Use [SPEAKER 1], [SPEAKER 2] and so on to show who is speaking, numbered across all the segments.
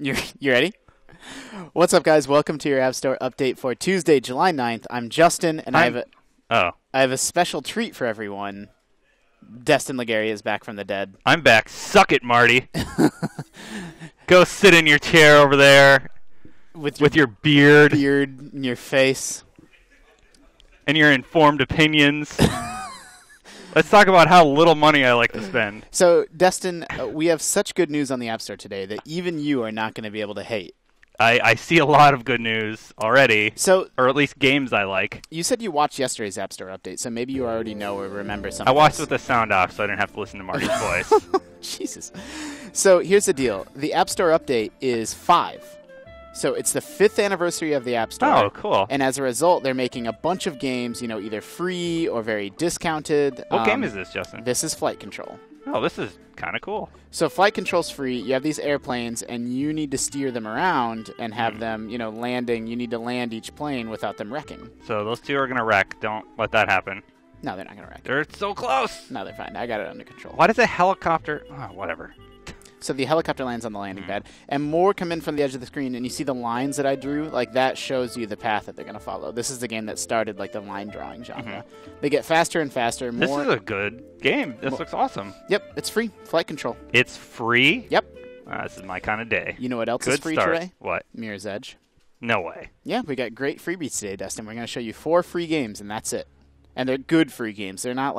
[SPEAKER 1] You ready? What's up, guys? Welcome to your App Store update for Tuesday, July 9th. I'm Justin, and I have a special treat for everyone. Destin Legary is back from the dead.
[SPEAKER 2] I'm back. Suck it, Marty. Go sit in your chair over there with your beard
[SPEAKER 1] in your face,
[SPEAKER 2] and your informed opinions. Let's talk about how little money I like to spend.
[SPEAKER 1] So, Destin, we have such good news on the App Store today that even you are not going to be able to hate.
[SPEAKER 2] I see a lot of good news already, or at least games I like.
[SPEAKER 1] You said you watched yesterday's App Store update, so maybe you already know or remember something.
[SPEAKER 2] I watched with the sound off, so I didn't have to listen to Marty's voice.
[SPEAKER 1] Jesus. So here's the deal. The App Store update is 5. So it's the 5th anniversary of the App Store.
[SPEAKER 2] Oh, cool.
[SPEAKER 1] And as a result, they're making a bunch of games, either free or very discounted.
[SPEAKER 2] What game is this, Justin?
[SPEAKER 1] This is Flight Control.
[SPEAKER 2] Oh, this is kind of cool.
[SPEAKER 1] So Flight Control's free. You have these airplanes, and you need to steer them around and have them, landing. You need to land each plane without them wrecking.
[SPEAKER 2] So those two are going to wreck. Don't let that happen.
[SPEAKER 1] No, they're not going to wreck.
[SPEAKER 2] They're so close.
[SPEAKER 1] No, they're fine. I got it under control.
[SPEAKER 2] Why does a helicopter... Oh, whatever.
[SPEAKER 1] So the helicopter lands on the landing pad, and more come in from the edge of the screen, and you see the lines that I drew? Like, that shows you the path that they're going to follow. This is the game that started, the line drawing genre. They get faster and faster.
[SPEAKER 2] This is a good game. This looks awesome.
[SPEAKER 1] Yep, it's free. Flight Control.
[SPEAKER 2] It's free?
[SPEAKER 1] Yep.
[SPEAKER 2] This is my kind of day.
[SPEAKER 1] You know what else is free today? What? Mirror's Edge.
[SPEAKER 2] No way.
[SPEAKER 1] Yeah, we got great freebies today, Destin. We're going to show you 4 free games, and that's it. And they're good free games. They're not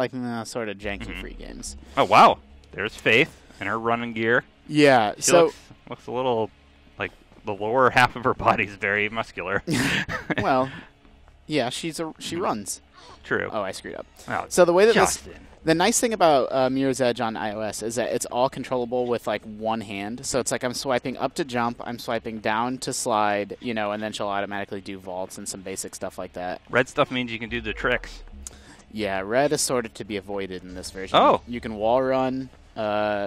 [SPEAKER 1] sort of janky free games.
[SPEAKER 2] Oh, wow. There's Faith in her running gear.
[SPEAKER 1] Yeah,
[SPEAKER 2] she looks a little like the lower half of her body is very muscular.
[SPEAKER 1] Well, yeah, she runs.
[SPEAKER 2] True.
[SPEAKER 1] Oh, I screwed up.
[SPEAKER 2] Oh,
[SPEAKER 1] so the way that the nice thing about Mirror's Edge on iOS is that it's all controllable with one hand. So it's I'm swiping up to jump, I'm swiping down to slide, and then she'll automatically do vaults and some basic stuff like that.
[SPEAKER 2] Red stuff means you can do the tricks.
[SPEAKER 1] Yeah, red is sort of to be avoided in this version.
[SPEAKER 2] Oh.
[SPEAKER 1] You can wall run.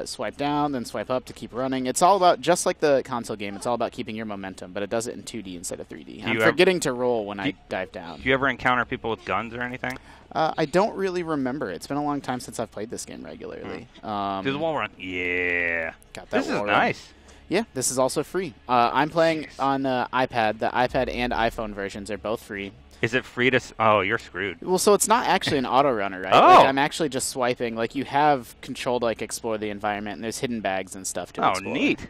[SPEAKER 1] Swipe down, then swipe up to keep running. It's all about, just like the console game, it's all about keeping your momentum, but it does it in 2D instead of 3D. I'm forgetting to roll when I dive down.
[SPEAKER 2] Do you ever encounter people with guns or anything?
[SPEAKER 1] I don't really remember. It's been a long time since I've played this game regularly.
[SPEAKER 2] Do the wall run. Yeah.
[SPEAKER 1] Got that.
[SPEAKER 2] This is nice.
[SPEAKER 1] Yeah, this is also free. I'm playing on iPad. The iPad and iPhone versions are both free.
[SPEAKER 2] Is it free to... Oh, you're screwed.
[SPEAKER 1] Well, so it's not actually an auto runner, right?
[SPEAKER 2] Oh.
[SPEAKER 1] I'm actually just swiping. You have control to, explore the environment, and there's hidden bags and stuff to explore.
[SPEAKER 2] Oh, neat.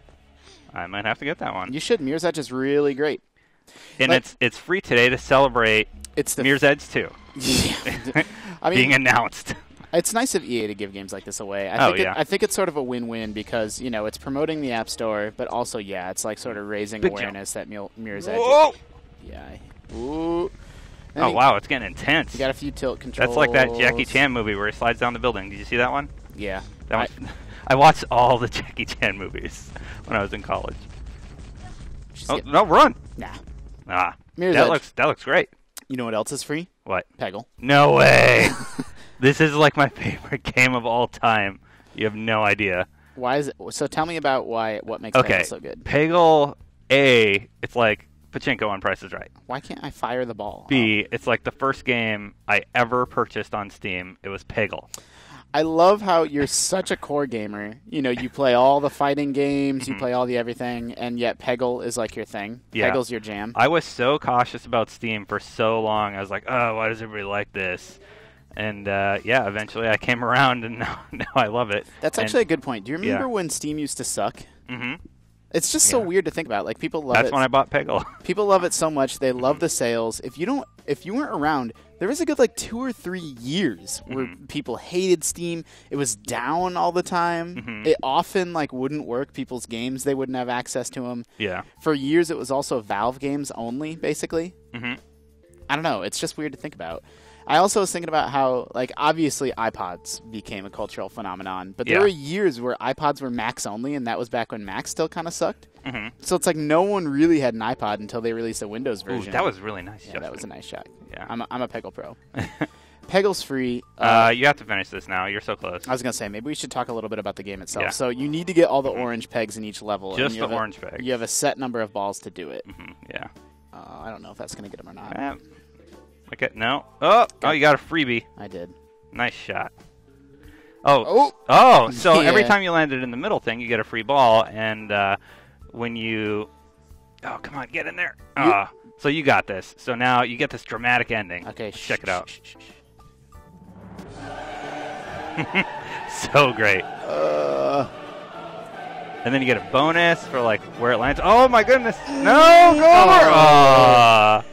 [SPEAKER 2] I might have to get that one.
[SPEAKER 1] You should. Mirror's Edge is really great.
[SPEAKER 2] And it's free today to celebrate Mirror's Edge 2.
[SPEAKER 1] Yeah. I mean,
[SPEAKER 2] being announced.
[SPEAKER 1] It's nice of EA to give games like this away. I think it's sort of a win-win because, it's promoting the App Store, but also, it's sort of raising
[SPEAKER 2] Big
[SPEAKER 1] awareness that Mirror's Edge.
[SPEAKER 2] Whoa!
[SPEAKER 1] Yeah. Ooh.
[SPEAKER 2] Oh, wow, it's getting intense.
[SPEAKER 1] You got a few tilt controls.
[SPEAKER 2] That's like that Jackie Chan movie where he slides down the building. Did you see that one?
[SPEAKER 1] Yeah.
[SPEAKER 2] I watched all the Jackie Chan movies when I was in college. No, run!
[SPEAKER 1] Nah. Mirror's Edge.
[SPEAKER 2] That looks great.
[SPEAKER 1] You know what else is free?
[SPEAKER 2] What?
[SPEAKER 1] Peggle.
[SPEAKER 2] No way! This is my favorite game of all time. You have no idea.
[SPEAKER 1] Why is it? So tell me about what makes Peggle so good.
[SPEAKER 2] Peggle, A, it's like Pachinko on Price is Right.
[SPEAKER 1] Why can't I fire the ball?
[SPEAKER 2] B, it's like the first game I ever purchased on Steam. It was Peggle.
[SPEAKER 1] I love how you're such a core gamer. You play all the fighting games, you play all the everything, and yet Peggle is your thing. Yeah. Peggle's your jam.
[SPEAKER 2] I was so cautious about Steam for so long. I was like, oh, why does everybody like this? And, eventually I came around, and now I love it.
[SPEAKER 1] That's actually a good point. Do you remember when Steam used to suck?
[SPEAKER 2] Mm-hmm.
[SPEAKER 1] It's just so weird to think about. People love it.
[SPEAKER 2] That's when I bought Peggle.
[SPEAKER 1] People love it so much. They love the sales. If you weren't around, there was a good 2 or 3 years where people hated Steam. It was down all the time. It often wouldn't work. People's games, they wouldn't have access to them.
[SPEAKER 2] Yeah.
[SPEAKER 1] For years, it was also Valve games only, basically. I don't know. It's just weird to think about. I also was thinking about how, obviously iPods became a cultural phenomenon, but there were years where iPods were Macs only, and that was back when Macs still kind of sucked. So it's no one really had an iPod until they released a Windows version.
[SPEAKER 2] Ooh, that was really nice.
[SPEAKER 1] Yeah, that was a nice shot.
[SPEAKER 2] Yeah.
[SPEAKER 1] I'm a Peggle pro. Peggle's free.
[SPEAKER 2] You have to finish this now. You're so close.
[SPEAKER 1] I was going to say, maybe we should talk a little bit about the game itself.
[SPEAKER 2] Yeah.
[SPEAKER 1] So you need to get all the orange pegs in each level.
[SPEAKER 2] Just the orange pegs.
[SPEAKER 1] You have a set number of balls to do it.
[SPEAKER 2] Yeah.
[SPEAKER 1] I don't know if that's going to get them or not.
[SPEAKER 2] Okay, no. Oh, you got a freebie.
[SPEAKER 1] I did.
[SPEAKER 2] Nice shot. So every time you landed in the middle thing, you get a free ball, and when you... Oh, come on, get in there. So you got this. So now you get this dramatic ending.
[SPEAKER 1] Okay,
[SPEAKER 2] check it out. So great. And then you get a bonus for like where it lands. Oh my goodness! No, go over.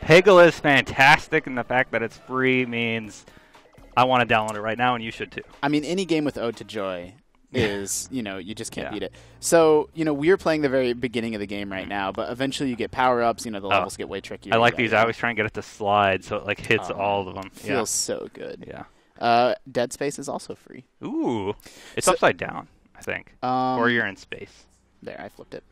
[SPEAKER 2] Peggle is fantastic, and the fact that it's free means I want to download it right now, and you should too.
[SPEAKER 1] I mean, any game with Ode to Joy is, you just can't beat it. So, we're playing the very beginning of the game right now, but eventually you get power-ups, the levels get way trickier.
[SPEAKER 2] I like these. I always try and get it to slide so it like hits all of them.
[SPEAKER 1] Feels so good.
[SPEAKER 2] Yeah.
[SPEAKER 1] Dead Space is also free.
[SPEAKER 2] Ooh. It's upside down, I think. Or you're in space.
[SPEAKER 1] There, I flipped it.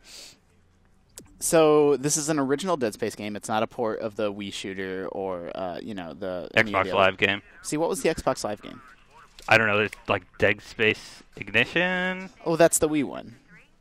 [SPEAKER 1] So this is an original Dead Space game. It's not a port of the Wii shooter or, the
[SPEAKER 2] Xbox Live game.
[SPEAKER 1] See, what was the Xbox Live game?
[SPEAKER 2] I don't know. There's like Dead Space Ignition.
[SPEAKER 1] Oh, that's the Wii one.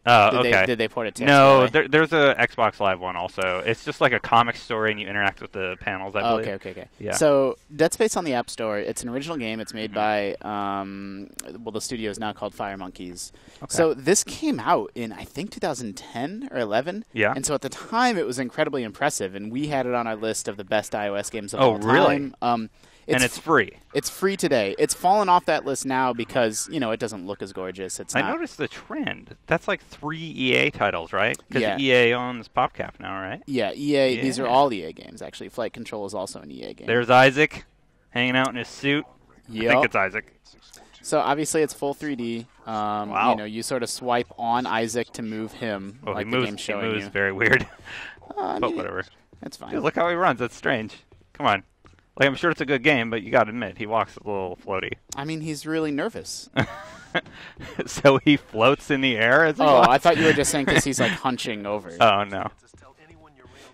[SPEAKER 2] Oh, okay.
[SPEAKER 1] Did they port it to
[SPEAKER 2] No, there's a Xbox Live one also. It's just like a comic story, and you interact with the panels, I believe.
[SPEAKER 1] Okay.
[SPEAKER 2] Yeah.
[SPEAKER 1] So Dead Space on the App Store, it's an original game. It's made by, the studio is now called Fire Monkeys. Okay. So this came out in, I think, 2010 or 11.
[SPEAKER 2] Yeah.
[SPEAKER 1] And so at the time, it was incredibly impressive, and we had it on our list of the best iOS games of all time.
[SPEAKER 2] Oh, really? And it's free.
[SPEAKER 1] It's free today. It's fallen off that list now because, it doesn't look as gorgeous.
[SPEAKER 2] I noticed the trend. That's like 3 EA titles, right? Because EA owns PopCap now, right?
[SPEAKER 1] Yeah, EA. Yeah. These are all EA games, actually. Flight Control is also an EA game.
[SPEAKER 2] There's Isaac hanging out in his suit.
[SPEAKER 1] Yep.
[SPEAKER 2] I think it's Isaac.
[SPEAKER 1] So obviously it's full 3D.
[SPEAKER 2] Wow.
[SPEAKER 1] You sort of swipe on Isaac to move him, like the game's showing you.
[SPEAKER 2] He moves very weird. But whatever.
[SPEAKER 1] That's fine.
[SPEAKER 2] Dude, look how he runs. That's strange. Come on. Like, I'm sure it's a good game, but you got to admit, he walks a little floaty.
[SPEAKER 1] I mean, he's really nervous.
[SPEAKER 2] So he floats in the air as he
[SPEAKER 1] walks?
[SPEAKER 2] walks?
[SPEAKER 1] I thought you were just saying because he's, like, hunching over.
[SPEAKER 2] Oh, no.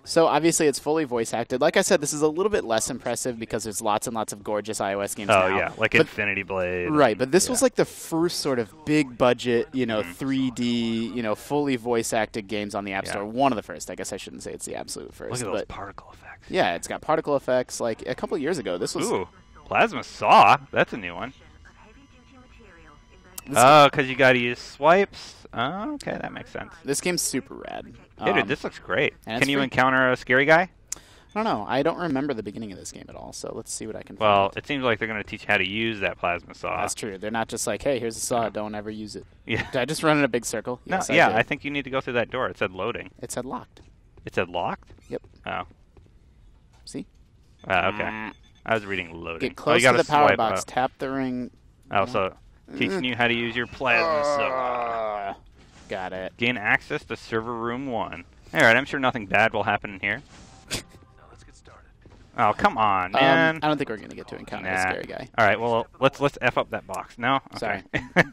[SPEAKER 1] So, obviously, it's fully voice-acted. Like I said, this is a little bit less impressive because there's lots and lots of gorgeous iOS games now.
[SPEAKER 2] Oh, yeah, like Infinity Blade.
[SPEAKER 1] Right, but this was like the first sort of big-budget, 3D, fully voice-acted games on the App Store. One of the first. I guess I shouldn't say it's the absolute first.
[SPEAKER 2] Look at those particle effects.
[SPEAKER 1] Yeah, it's got particle effects. Like, a couple years ago, this was...
[SPEAKER 2] Ooh, Plasma Saw. That's a new one. Oh, because you got to use swipes. Oh, okay, that makes sense.
[SPEAKER 1] This game's super rad.
[SPEAKER 2] Dude, this looks great. Can you encounter a scary guy?
[SPEAKER 1] I don't know. I don't remember the beginning of this game at all, so let's see what I can find.
[SPEAKER 2] Well, it seems like they're going to teach you how to use that plasma saw.
[SPEAKER 1] That's true. They're not just like, hey, here's a saw, don't ever use it.
[SPEAKER 2] Yeah.
[SPEAKER 1] Did I just run in a big circle?
[SPEAKER 2] Yes, no, I think you need to go through that door. It said loading.
[SPEAKER 1] It said locked.
[SPEAKER 2] It said locked?
[SPEAKER 1] Yep.
[SPEAKER 2] Oh.
[SPEAKER 1] See?
[SPEAKER 2] Okay. I was reading loading.
[SPEAKER 1] Get close to the power box, tap the ring.
[SPEAKER 2] Oh, so teaching you how to use your plasma saw.
[SPEAKER 1] Got it.
[SPEAKER 2] Gain access to server room 1. All right, I'm sure nothing bad will happen in here.
[SPEAKER 3] Let's get started.
[SPEAKER 2] Oh, come on, man.
[SPEAKER 1] I don't think we're going to get to encounter a scary guy.
[SPEAKER 2] All right, well, let's F up that box. No? Okay.
[SPEAKER 1] Sorry.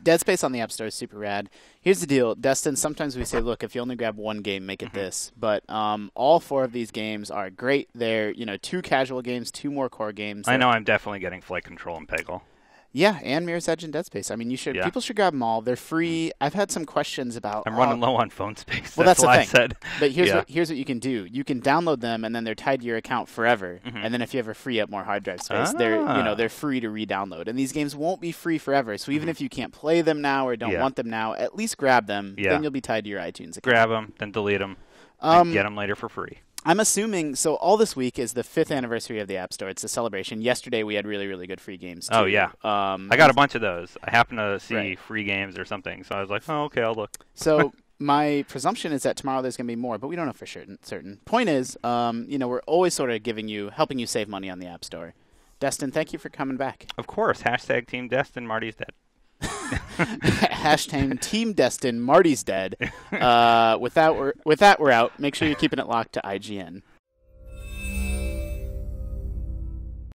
[SPEAKER 1] Dead Space on the App Store is super rad. Here's the deal. Destin, sometimes we say, look, if you only grab one game, make it this. But all 4 of these games are great. They're, 2 casual games, 2 more core games.
[SPEAKER 2] I know I'm definitely getting Flight Control and Peggle.
[SPEAKER 1] Yeah, and Mirror's Edge and Dead Space. I mean, people should grab them all. They're free. I've had some questions about...
[SPEAKER 2] I'm running low on phone space.
[SPEAKER 1] Well, that's
[SPEAKER 2] why
[SPEAKER 1] the
[SPEAKER 2] I said.
[SPEAKER 1] But here's what you can do. You can download them, and then they're tied to your account forever. And then if you ever free up more hard drive space, they're free to re-download. And these games won't be free forever. So even if you can't play them now or don't want them now, at least grab them. Then you'll be tied to your iTunes account.
[SPEAKER 2] Grab them, then delete them, and get them later for free.
[SPEAKER 1] I'm assuming, so all this week is the 5th anniversary of the App Store. It's a celebration. Yesterday we had really, really good free games, too.
[SPEAKER 2] Oh, yeah. I got a bunch of those. I happened to see free games or something, so I was like, oh, okay, I'll look.
[SPEAKER 1] So my presumption is that tomorrow there's going to be more, but we don't know for certain. Point is, we're always sort of helping you save money on the App Store. Destin, thank you for coming back.
[SPEAKER 2] Of course. Hashtag Team Destin, Marty's dead.
[SPEAKER 1] Hashtag Team Destin, Marty's dead. With that, we're out. Make sure you're keeping it locked to IGN.